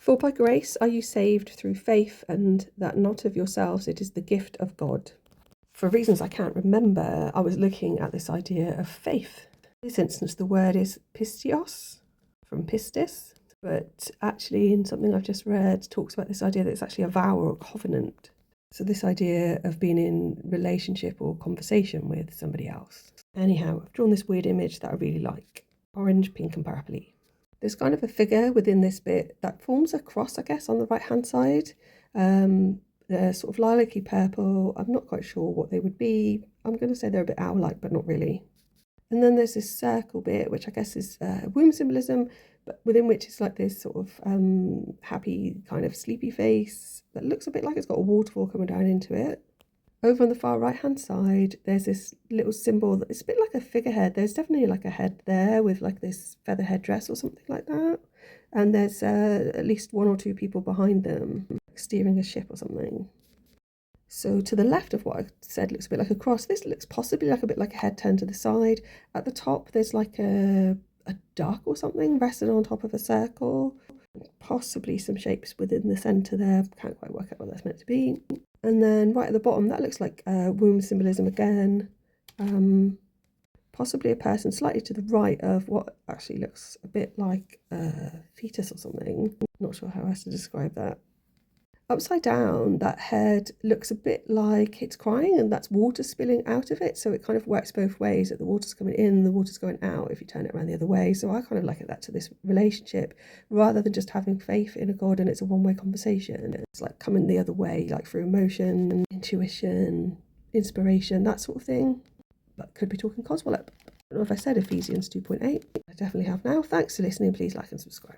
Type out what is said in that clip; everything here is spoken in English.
For by grace are you saved through faith, and that not of yourselves, it is the gift of God. For reasons I can't remember, I was looking at this idea of faith. In this instance, the word is pistios, from pistis, but actually in something I've just read talks about this idea that it's actually a vow or a covenant. So this idea of being in relationship or conversation with somebody else. Anyhow, I've drawn this weird image that I really like. Orange, pink and purpley. There's kind of a figure within this bit that forms a cross, I guess, on the right-hand side. They're sort of lilac-y purple. I'm not quite sure what they would be. I'm going to say they're a bit owl-like, but not really. And then there's this circle bit, which I guess is womb symbolism, but within which it's like this sort of happy kind of sleepy face that looks a bit like it's got a waterfall coming down into it. Over on the far right-hand side, there's this little symbol that it's a bit like a figurehead. There's definitely like a head there with like this feather headdress or something like that. And there's at least one or two people behind them steering a ship or something. So to the left of what I said looks a bit like a cross. This looks possibly like a bit like a head turned to the side. At the top, there's like a duck or something rested on top of a circle. Possibly some shapes within the centre there. Can't quite work out what that's meant to be. And then right at the bottom, that looks like womb symbolism again. Possibly a person slightly to the right of what actually looks a bit like a fetus or something. Not sure how else to describe that. Upside down, that head looks a bit like it's crying and that's water spilling out of it. So it kind of works both ways, that the water's coming in, the water's going out if you turn it around the other way. So I kind of liken that to this relationship rather than just having faith in a God and it's a one-way conversation. It's like coming the other way, like through emotion, intuition, inspiration, that sort of thing. But could be talking Coswallop. I don't know if I said Ephesians 2.8. I definitely have now. Thanks for listening. Please like and subscribe.